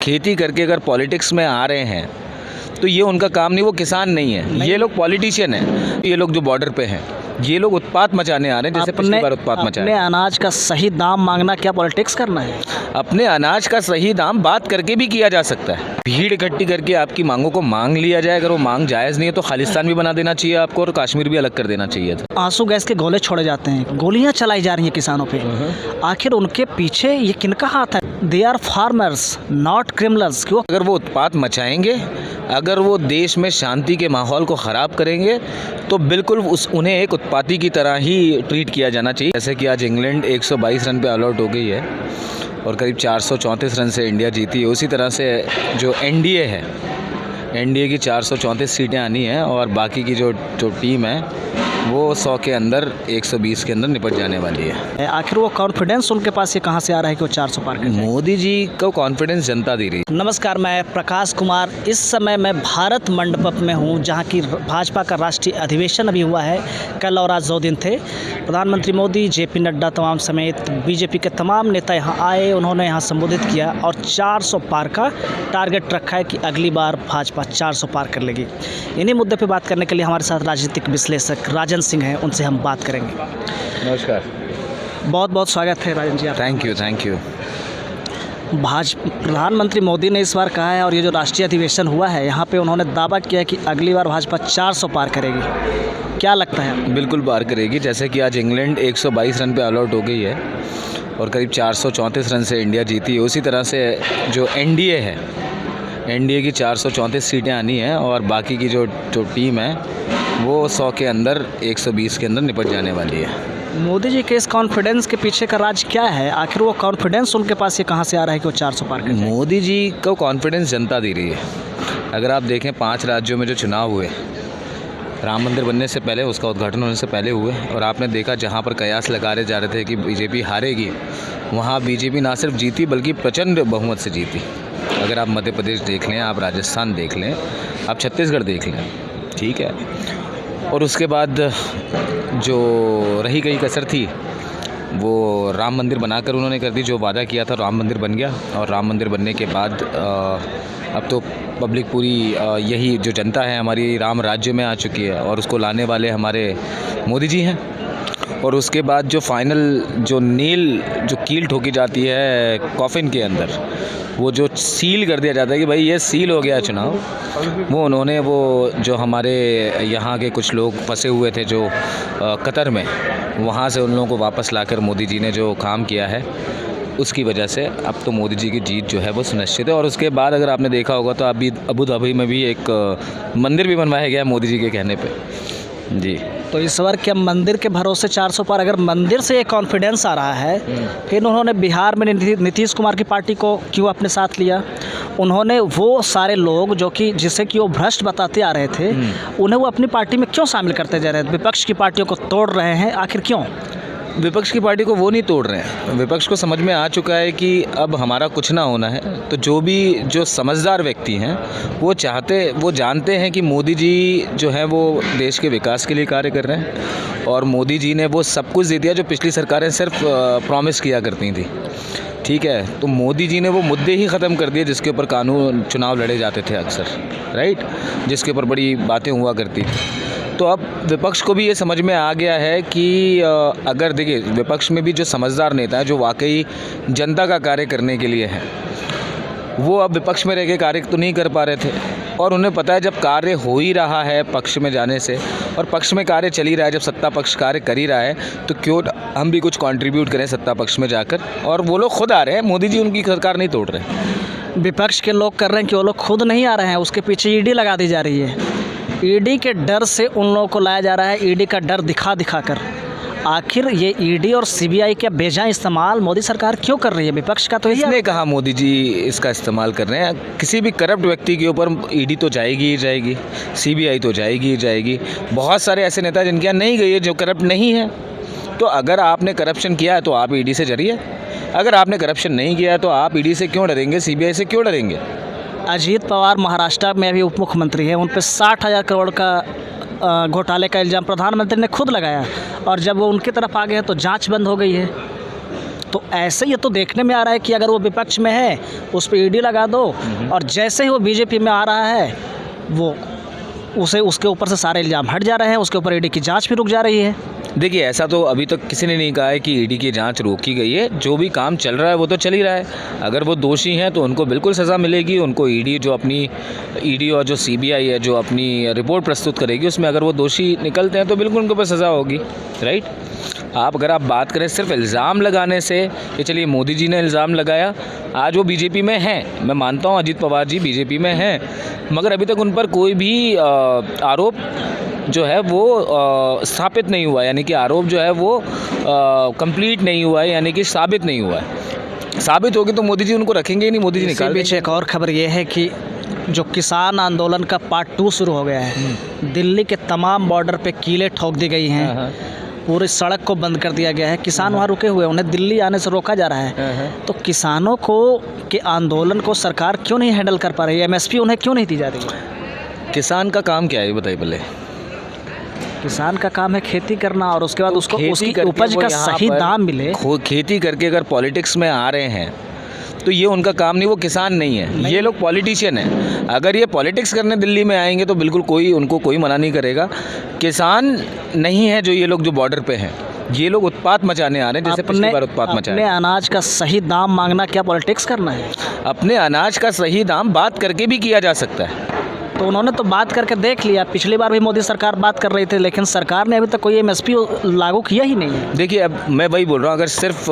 खेती करके अगर पॉलिटिक्स में आ रहे हैं तो ये उनका काम नहीं, वो किसान नहीं है, ये लोग पॉलिटिशियन हैं। ये लोग जो बॉर्डर पे हैं, ये लोग उत्पात मचाने आ रहे हैं, जैसे पिछली बार उत्पात मचाए। अपने अनाज का सही दाम मांगना क्या पॉलिटिक्स करना है? अपने अनाज का सही दाम बात करके भी किया जा सकता है। भीड़ इकट्ठी करके आपकी मांगों को मांग लिया जाए। अगर वो मांग जायज़ नहीं है तो खालिस्तान भी बना देना चाहिए आपको, और कश्मीर भी अलग कर देना चाहिए था। आंसू गैस के गोले छोड़े जाते हैं, गोलियां चलाई जा रही हैं किसानों पे। आखिर उनके पीछे ये किनका हाथ है? They are farmers not criminals. क्यों? अगर वो उत्पात मचाएंगे, अगर वो देश में शांति के माहौल को ख़राब करेंगे तो बिल्कुल उन्हें एक उत्पाती की तरह ही ट्रीट किया जाना चाहिए। जैसे कि आज इंग्लैंड 122 रन पे ऑल आउट हो गई है और करीब 434 रन से इंडिया जीती है। उसी तरह से जो एनडीए है, एनडीए की 434 सीटें आनी हैं और बाकी की जो टीम है वो 100 के अंदर 120 के अंदर निपट जाने वाली है। आखिर वो कॉन्फिडेंस उनके पास ये कहाँ से आ रहा है कि वो 400 पार कर जाएंगे? मोदी जी को कॉन्फिडेंस जनता दे रही है। नमस्कार, मैं प्रकाश कुमार। इस समय मैं भारत मंडप में हूँ, जहाँ की भाजपा का राष्ट्रीय अधिवेशन अभी हुआ है। कल और आज 2 दिन थे। प्रधानमंत्री मोदी, जेपी नड्डा तमाम समेत बीजेपी के तमाम नेता यहाँ आए, उन्होंने यहाँ संबोधित किया और 400 पार का टारगेट रखा है कि अगली बार भाजपा 400 पार कर लेगी। इन्हीं मुद्दे पर बात करने के लिए हमारे साथ राजनीतिक विश्लेषक राजन सिंह हैं, उनसे हम बात करेंगे। नमस्कार, बहुत बहुत स्वागत है राजन जी आप। Thank you. प्रधानमंत्री मोदी ने इस बार कहा है, और ये जो राष्ट्रीय अधिवेशन हुआ है यहाँ पे उन्होंने दावा किया कि अगली बार भाजपा 400 पार करेगी। क्या लगता है? बिल्कुल पार करेगी। जैसे कि आज इंग्लैंड 122 रन पे ऑल आउट हो गई है और करीब 434 रन से इंडिया जीती है। उसी तरह से जो एनडीए है, एनडीए की 434 सीटें आनी हैं और बाकी की जो टीम है वो 100 के अंदर 120 के अंदर निपट जाने वाली है। मोदी जी के इस कॉन्फिडेंस के पीछे का राज क्या है? आखिर वो कॉन्फिडेंस उनके पास ये कहाँ से आ रहा है कि वो 400 पार कर जाएंगे? मोदी जी को कॉन्फिडेंस जनता दे रही है। अगर आप देखें 5 राज्यों में जो चुनाव हुए, राम मंदिर बनने से पहले, उसका उद्घाटन होने से पहले हुए, और आपने देखा जहाँ पर कयास लगा रहे जा रहे थे कि बीजेपी हारेगी, वहाँ बीजेपी ना सिर्फ जीती बल्कि प्रचंड बहुमत से जीती। अगर आप मध्य प्रदेश देख लें, आप राजस्थान देख लें, आप छत्तीसगढ़ देख लें, ठीक है। और उसके बाद जो रही गई कसर थी वो राम मंदिर बनाकर उन्होंने कर दी। जो वादा किया था राम मंदिर बन गया, और राम मंदिर बनने के बाद अब तो पब्लिक पूरी यही जो जनता है हमारी राम राज्य में आ चुकी है, और उसको लाने वाले हमारे मोदी जी हैं। और उसके बाद जो फाइनल जो कील ठोकी जाती है कॉफिन के अंदर, वो जो सील कर दिया जाता है कि भाई ये सील हो गया चुनाव, वो उन्होंने वो जो हमारे यहाँ के कुछ लोग फंसे हुए थे जो कतर में, वहाँ से उन लोगों को वापस लाकर मोदी जी ने जो काम किया है, उसकी वजह से अब तो मोदी जी की जीत जो है वो सुनिश्चित है। और उसके बाद अगर आपने देखा होगा तो अभी अबू धाबी में भी एक मंदिर भी बनवाया गया मोदी जी के कहने पे जी। तो इस बार क्या मंदिर के भरोसे 400 पार? अगर मंदिर से एक कॉन्फिडेंस आ रहा है, फिर उन्होंने बिहार में नीतीश कुमार की पार्टी को क्यों अपने साथ लिया? उन्होंने वो सारे लोग जो कि जिसे कि वो भ्रष्ट बताते आ रहे थे, उन्हें वो अपनी पार्टी में क्यों शामिल करते जा रहे हैं? विपक्ष की पार्टियों को तोड़ रहे हैं, आखिर क्यों? विपक्ष की पार्टी को वो नहीं तोड़ रहे हैं। विपक्ष को समझ में आ चुका है कि अब हमारा कुछ ना होना है। तो जो समझदार व्यक्ति हैं वो जानते हैं कि मोदी जी जो है वो देश के विकास के लिए कार्य कर रहे हैं, और मोदी जी ने वो सब कुछ दे दिया जो पिछली सरकारें सिर्फ प्रॉमिस किया करती थी, ठीक है। तो मोदी जी ने वो मुद्दे ही ख़त्म कर दिए जिसके ऊपर चुनाव लड़े जाते थे अक्सर, राइट, जिसके ऊपर बड़ी बातें हुआ करती थी। तो अब विपक्ष को भी ये समझ में आ गया है कि अगर देखिए, विपक्ष में भी जो समझदार नेता है जो वाकई जनता का कार्य करने के लिए है, वो अब विपक्ष में रह के कार्य तो नहीं कर पा रहे थे, और उन्हें पता है जब कार्य हो ही रहा है पक्ष में जाने से, और पक्ष में कार्य चल ही रहा है, जब सत्ता पक्ष कार्य कर ही रहा है, तो क्यों हम भी कुछ कंट्रीब्यूट करें सत्ता पक्ष में जाकर। और वो लोग खुद आ रहे हैं, मोदी जी उनकी सरकार नहीं तोड़ रहे। विपक्ष के लोग कर रहे हैं कि वो लोग खुद नहीं आ रहे हैं, उसके पीछे ईडी लगा दी जा रही है। ईडी के डर से उन लोगों को लाया जा रहा है, ईडी का डर दिखा कर। आखिर ये ईडी और सीबीआई का बेजा इस्तेमाल मोदी सरकार क्यों कर रही है? विपक्ष का तो इसने कहा मोदी जी इसका इस्तेमाल कर रहे हैं। किसी भी करप्ट व्यक्ति के ऊपर ईडी तो जाएगी ही जाएगी, सीबीआई तो जाएगी ही जाएगी। बहुत सारे ऐसे नेता जिनके यहाँ नहीं गई है, जो करप्ट नहीं है। तो अगर आपने करप्शन किया है तो आप ईडी से डरिए, अगर आपने करप्शन नहीं किया है तो आप ईडी से क्यों डरेंगे, सीबीआई से क्यों डरेंगे? अजीत पवार महाराष्ट्र में अभी उप मुख्यमंत्री हैं, उन पर 60,000 करोड़ का घोटाले का इल्ज़ाम प्रधानमंत्री ने खुद लगाया, और जब वो उनकी तरफ आ गए हैं तो जांच बंद हो गई है। तो ऐसे ये तो देखने में आ रहा है कि अगर वो विपक्ष में है उस पर ईडी लगा दो, और जैसे ही वो बीजेपी में आ रहा है वो उसके ऊपर से सारे इल्ज़ाम हट जा रहे हैं, उसके ऊपर ईडी की जांच भी रुक जा रही है। देखिए, ऐसा तो अभी तक किसी ने नहीं कहा है कि ईडी की जांच रोकी गई है। जो भी काम चल रहा है वो तो चल ही रहा है। अगर वो दोषी हैं तो उनको बिल्कुल सज़ा मिलेगी। उनको ईडी और जो सीबीआई है जो अपनी रिपोर्ट प्रस्तुत करेगी उसमें अगर वो दोषी निकलते हैं तो बिल्कुल उनके ऊपर सज़ा होगी, राइट। अगर आप बात करें सिर्फ इल्ज़ाम लगाने से, कि चलिए मोदी जी ने इल्ज़ाम लगाया, आज वो बीजेपी में हैं, मैं मानता हूँ अजीत पवार जी बीजेपी में हैं, मगर अभी तक उन पर कोई भी आरोप जो है वो स्थापित नहीं हुआ, यानी कि आरोप जो है वो कंप्लीट नहीं हुआ है, यानी कि साबित नहीं हुआ है। साबित होगी तो मोदी जी उनको रखेंगे ही नहीं, मोदी जी निकाल बीच एक और खबर ये है कि जो किसान आंदोलन का पार्ट 2 शुरू हो गया है। दिल्ली के तमाम बॉर्डर पे कीलें ठोक दी गई हैं, पूरी सड़क को बंद कर दिया गया है। किसान वहाँ रुके हुए, उन्हें दिल्ली आने से रोका जा रहा है। तो किसानों के आंदोलन को सरकार क्यों नहीं हैंडल कर पा रही है? एमएसपी उन्हें क्यों नहीं दी जा रही है? किसान का काम क्या है ये बताइए पहले। किसान का काम है खेती करना, और उसके बाद उसको उसकी उपज का सही दाम मिले। खेती करके अगर पॉलिटिक्स में आ रहे हैं तो ये उनका काम नहीं, वो किसान नहीं है, ये लोग पॉलिटिशियन हैं। अगर ये पॉलिटिक्स करने दिल्ली में आएंगे तो बिल्कुल उनको कोई मना नहीं करेगा। किसान नहीं है जो ये लोग जो बॉर्डर पे हैं, ये लोग उत्पात मचाने आ रहे हैं, जैसे पिछली बार उत्पात मचाए। अपने अनाज का सही दाम मांगना क्या पॉलिटिक्स करना है? अपने अनाज का सही दाम बात करके भी किया जा सकता है। तो उन्होंने तो बात करके देख लिया, पिछली बार भी मोदी सरकार बात कर रही थी, लेकिन सरकार ने अभी तक कोई एमएसपी लागू किया ही नहीं है। देखिए, अब मैं वही बोल रहा हूँ, अगर सिर्फ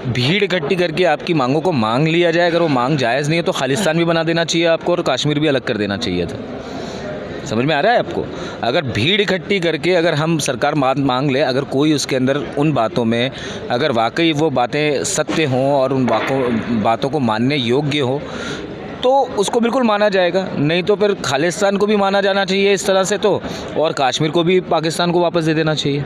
भीड़ इकट्ठी करके आपकी मांगों को मांग लिया जाए, अगर वो मांग जायज़ नहीं है तो खालिस्तान भी बना देना चाहिए आपको, और कश्मीर भी अलग कर देना चाहिए था। समझ में आ रहा है आपको? अगर भीड़ इकट्ठी करके अगर हम सरकार मांग ले, अगर कोई उसके अंदर उन बातों में अगर वाकई वो बातें सत्य हों और उन बातों को मानने योग्य हो तो उसको बिल्कुल माना जाएगा, नहीं तो फिर खालिस्तान को भी माना जाना चाहिए इस तरह से तो, और कश्मीर को भी पाकिस्तान को वापस दे देना चाहिए।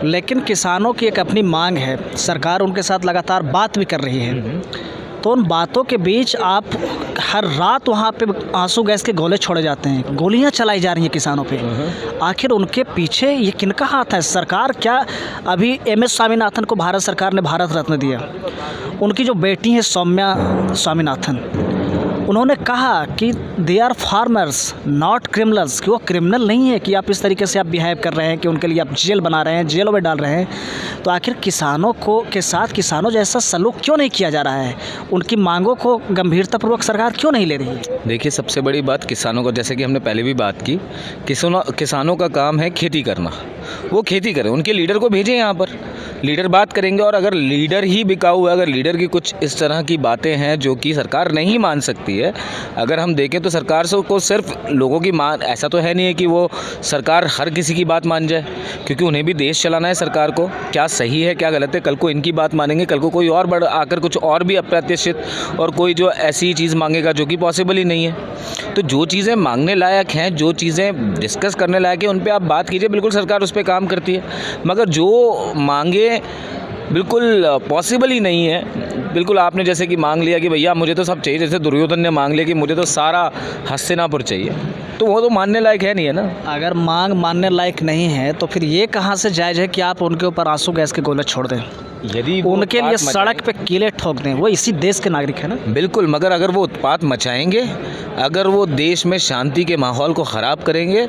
लेकिन किसानों की एक अपनी मांग है, सरकार उनके साथ लगातार बात भी कर रही है, तो उन बातों के बीच आप हर रात वहाँ पे आंसू गैस के गोले छोड़े जाते हैं, गोलियाँ चलाई जा रही हैं किसानों पे। आखिर उनके पीछे ये किनका हाथ है? सरकार क्या? अभी MS स्वामीनाथन को भारत सरकार ने भारत रत्न दिया। उनकी जो बेटी है सौम्या स्वामीनाथन, उन्होंने कहा कि they are farmers not criminals, कि वो क्रिमिनल नहीं है कि आप इस तरीके से आप बिहेव कर रहे हैं, कि उनके लिए आप जेल बना रहे हैं, जेलों में डाल रहे हैं। तो आखिर किसानों के साथ किसानों जैसा सलूक क्यों नहीं किया जा रहा है? उनकी मांगों को गंभीरतापूर्वक सरकार क्यों नहीं ले रही है? देखिए, सबसे बड़ी बात किसानों को, जैसे कि हमने पहले भी बात की, किसानों का काम है खेती करना, वो खेती करें, उनके लीडर को भेजें यहाँ पर, लीडर बात करेंगे। और अगर लीडर ही बिकाऊ है, अगर लीडर की कुछ इस तरह की बातें हैं जो कि सरकार नहीं मान सकती है, अगर हम देखें तो सरकार को सिर्फ लोगों की ऐसा तो है नहीं है कि वो सरकार हर किसी की बात मान जाए, क्योंकि उन्हें भी देश चलाना है सरकार को। क्या सही है क्या गलत है, कल को इनकी बात मानेंगे, कल को कोई और आकर कुछ और भी अप्रत्याशित और कोई जो ऐसी चीज़ मांगेगा जो कि पॉसिबल ही नहीं है। तो जो चीज़ें मांगने लायक हैं, जो चीज़ें डिस्कस करने लायक है, उन पर आप बात कीजिए, बिल्कुल सरकार उस पर काम करती है। मगर जो मांगे बिल्कुल पॉसिबल ही नहीं है, बिल्कुल आपने जैसे कि मांग लिया कि भैया मुझे तो सब चाहिए, जैसे दुर्योधन ने मांग लिया कि मुझे तो सारा हस्तिनापुर चाहिए, तो वो तो मानने लायक है नहीं है ना। अगर मांग मानने लायक नहीं है तो फिर ये कहाँ से जायज़ है कि आप उनके ऊपर आंसू गैस के गोले छोड़ दें? यदि उनके लिए सड़क पे कीले ठोक दें, वो इसी देश के नागरिक है ना। बिल्कुल, मगर अगर वो उत्पात मचाएंगे, अगर वो देश में शांति के माहौल को ख़राब करेंगे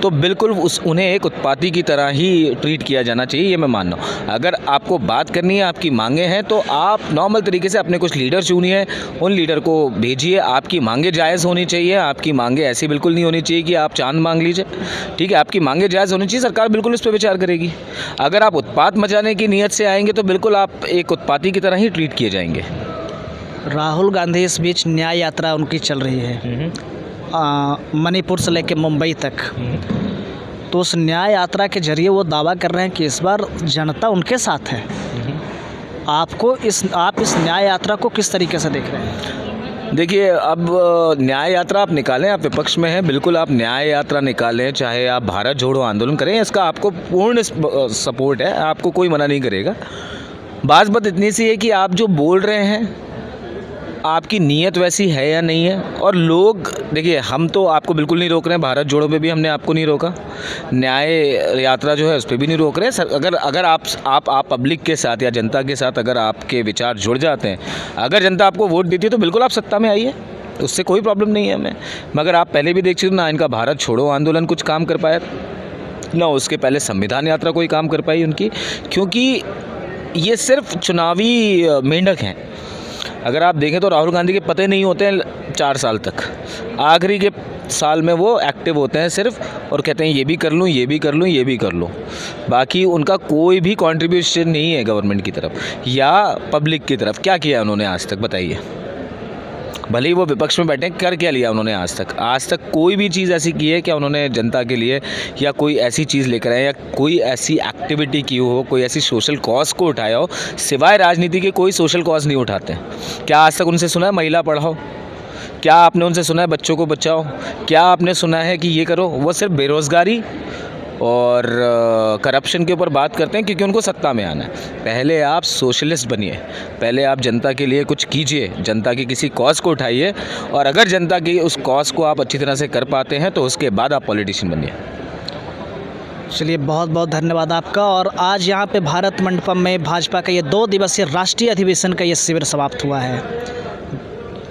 तो बिल्कुल उन्हें एक उत्पाती की तरह ही ट्रीट किया जाना चाहिए, ये मैं मान रहा हूँ। अगर आपको बात करनी है, आपकी मांगे हैं, तो आप नॉर्मल तरीके से अपने कुछ लीडर चुनिए, उन लीडर को भेजिए। आपकी मांगे जायज़ होनी चाहिए, आपकी मांगे ऐसी बिल्कुल नहीं होनी चाहिए कि आप चांद मांग लीजिए, ठीक है। आपकी मांगे जायज़ होनी चाहिए, सरकार बिल्कुल उस पर विचार करेगी। अगर आप उत्पात मचाने की नीयत से आएंगे तो बिल्कुल आप एक उत्पाती की तरह ही ट्रीट किए जाएंगे। राहुल गांधी इस बीच न्याय यात्रा उनकी चल रही है मणिपुर से लेकर मुंबई तक। तो उस न्याय यात्रा के जरिए वो दावा कर रहे हैं कि इस बार जनता उनके साथ है। आप इस न्याय यात्रा को किस तरीके से देख रहे हैं? देखिए, अब न्याय यात्रा आप निकालें, आप विपक्ष में हैं, बिल्कुल आप न्याय यात्रा निकालें, चाहे आप भारत जोड़ो आंदोलन करें, इसका आपको पूर्ण सपोर्ट है, आपको कोई मना नहीं करेगा। बात इतनी सी है कि आप जो बोल रहे हैं आपकी नीयत वैसी है या नहीं है। और लोग देखिए, हम तो आपको बिल्कुल नहीं रोक रहे हैं, भारत जोड़ो पे भी हमने आपको नहीं रोका, न्याय यात्रा जो है उस पर भी नहीं रोक रहे हैं सर। अगर आप पब्लिक के साथ या जनता के साथ अगर आपके विचार जुड़ जाते हैं, अगर जनता आपको वोट देती है तो बिल्कुल आप सत्ता में आइए, उससे कोई प्रॉब्लम नहीं है हमें। मगर आप पहले भी देख चुके ना, इनका भारत छोड़ो आंदोलन कुछ काम कर पाया, ना उसके पहले संविधान यात्रा कोई काम कर पाई उनकी, क्योंकि ये सिर्फ चुनावी मेंढक हैं। अगर आप देखें तो राहुल गांधी के पते नहीं होते हैं 4 साल तक, आखिरी के साल में वो एक्टिव होते हैं सिर्फ, और कहते हैं ये भी कर लूँ, ये भी कर लूँ, ये भी कर लूँ। बाकी उनका कोई भी कंट्रीब्यूशन नहीं है गवर्नमेंट की तरफ या पब्लिक की तरफ। क्या किया उन्होंने आज तक बताइए? भले ही वो विपक्ष में बैठे, कर क्या लिया उन्होंने आज तक? आज तक कोई भी चीज़ ऐसी की है क्या उन्होंने जनता के लिए, या कोई ऐसी चीज़ लेकर आए, या कोई ऐसी एक्टिविटी की हो, कोई ऐसी सोशल कॉज को उठाया हो? सिवाय राजनीति के कोई सोशल कॉज नहीं उठाते। क्या आज तक उनसे सुना है महिला पढ़ाओ? क्या आपने उनसे सुना है बच्चों को बचाओ? क्या आपने सुना है कि ये करो? वो सिर्फ बेरोज़गारी और करप्शन के ऊपर बात करते हैं, क्योंकि उनको सत्ता में आना है। पहले आप सोशलिस्ट बनिए, पहले आप जनता के लिए कुछ कीजिए, जनता की किसी कॉज को उठाइए, और अगर जनता की उस कॉज को आप अच्छी तरह से कर पाते हैं तो उसके बाद आप पॉलिटिशियन बनिए। चलिए, बहुत बहुत धन्यवाद आपका। और आज यहाँ पे भारत मंडपम में भाजपा का ये 2 दिवसीय राष्ट्रीय अधिवेशन का ये शिविर समाप्त हुआ है।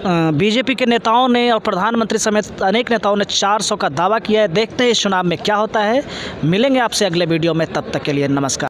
बीजेपी के नेताओं ने और प्रधानमंत्री समेत अनेक नेताओं ने 400 का दावा किया है। देखते हैं इस चुनाव में क्या होता है। मिलेंगे आपसे अगले वीडियो में, तब तक के लिए नमस्कार।